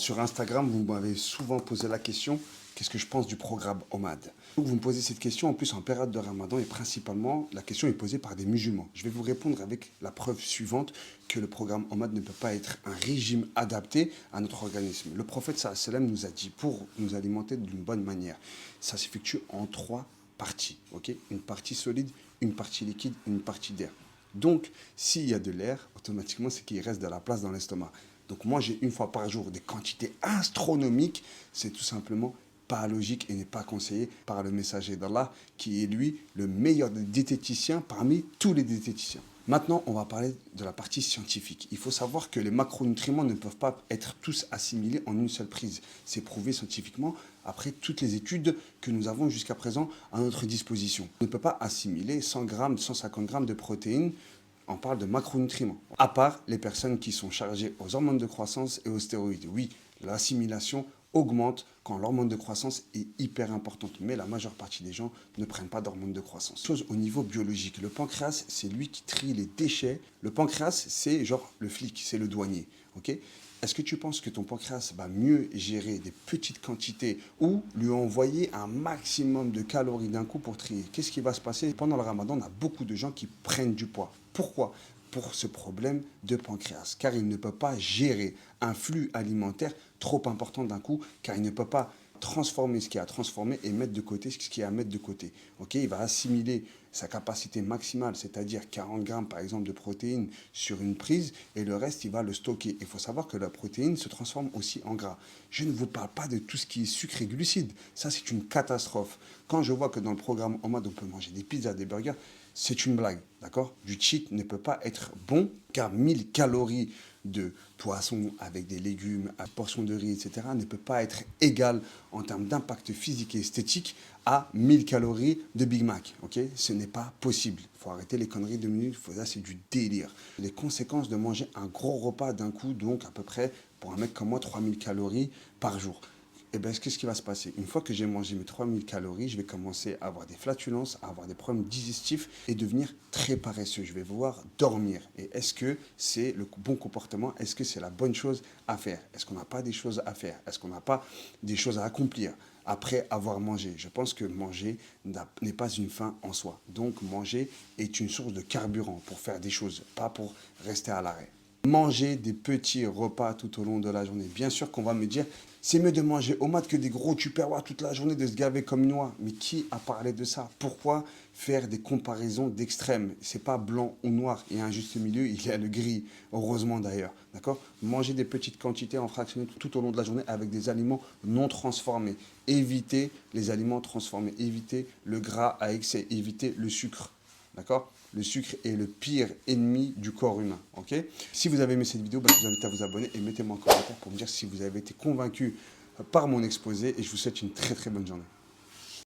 Sur Instagram, vous m'avez souvent posé la question, qu'est-ce que je pense du programme OMAD? Donc vous me posez cette question en plus en période de Ramadan et principalement la question est posée par des musulmans. Je vais vous répondre avec la preuve suivante que le programme OMAD ne peut pas être un régime adapté à notre organisme. Le prophète sallam nous a dit pour nous alimenter d'une bonne manière, ça s'effectue en 3 parties, ok? Une partie solide, une partie liquide, une partie d'air. Donc, s'il y a de l'air, automatiquement, c'est qu'il reste de la place dans l'estomac. Donc, manger une fois par jour des quantités astronomiques, c'est tout simplement pas logique et n'est pas conseillé par le messager d'Allah, qui est lui le meilleur des diététiciens parmi tous les diététiciens. Maintenant, on va parler de la partie scientifique. Il faut savoir que les macronutriments ne peuvent pas être tous assimilés en une seule prise. C'est prouvé scientifiquement après toutes les études que nous avons jusqu'à présent à notre disposition. On ne peut pas assimiler 100 grammes, 150 grammes de protéines. On parle de macronutriments, à part les personnes qui sont chargées aux hormones de croissance et aux stéroïdes. Oui, l'assimilation augmente quand l'hormone de croissance est hyper importante, mais la majeure partie des gens ne prennent pas d'hormone de croissance. Chose au niveau biologique, le pancréas, c'est lui qui trie les déchets. Le pancréas, c'est genre le flic, c'est le douanier, ok? Est-ce que tu penses que ton pancréas va mieux gérer des petites quantités ou lui envoyer un maximum de calories d'un coup pour trier? Qu'est-ce qui va se passer? Pendant le ramadan, on a beaucoup de gens qui prennent du poids. Pourquoi? Pour ce problème de pancréas, car il ne peut pas gérer un flux alimentaire trop important d'un coup, car il ne peut pas transformer ce qui est à transformer et mettre de côté ce qui est à mettre de côté. Ok, il va assimiler sa capacité maximale, c'est-à-dire 40 grammes par exemple de protéines sur une prise, et le reste, il va le stocker. Il faut savoir que la protéine se transforme aussi en gras. Je ne vous parle pas de tout ce qui est sucre et glucides. Ça, c'est une catastrophe. Quand je vois que dans le programme OMAD, on peut manger des pizzas, des burgers, c'est une blague, d'accord? Du cheat ne peut pas être bon, car 1000 calories de poisson avec des légumes, à portion de riz, etc., ne peut pas être égal en termes d'impact physique et esthétique à 1000 calories de Big Mac, ok? Ce n'est pas possible. Il faut arrêter les conneries de minutes, ça c'est du délire. Les conséquences de manger un gros repas d'un coup, donc à peu près, pour un mec comme moi, 3000 calories par jour. Et bien, qu'est-ce qui va se passer? Une fois que j'ai mangé mes 3000 calories, je vais commencer à avoir des flatulences, à avoir des problèmes digestifs et devenir très paresseux. Je vais vouloir dormir. Et est-ce que c'est le bon comportement? Est-ce que c'est la bonne chose à faire? Est-ce qu'on n'a pas des choses à faire? Est-ce qu'on n'a pas des choses à accomplir après avoir mangé? Je pense que manger n'est pas une fin en soi. Donc, manger est une source de carburant pour faire des choses, pas pour rester à l'arrêt. Manger des petits repas tout au long de la journée. Bien sûr qu'on va me dire, c'est mieux de manger au mat que des gros tupperwares toute la journée, de se gaver comme une oie. Mais qui a parlé de ça? Pourquoi faire des comparaisons d'extrêmes? C'est pas blanc ou noir. Il y a un juste milieu, il y a le gris. Heureusement d'ailleurs. D'accord? Manger des petites quantités en fractionné tout au long de la journée avec des aliments non transformés. Éviter les aliments transformés. Éviter le gras à excès. Éviter le sucre. D'accord? Le sucre est le pire ennemi du corps humain. Ok? Si vous avez aimé cette vidéo, je vous invite à vous abonner et mettez-moi un commentaire pour me dire si vous avez été convaincu par mon exposé. Et je vous souhaite une très très bonne journée.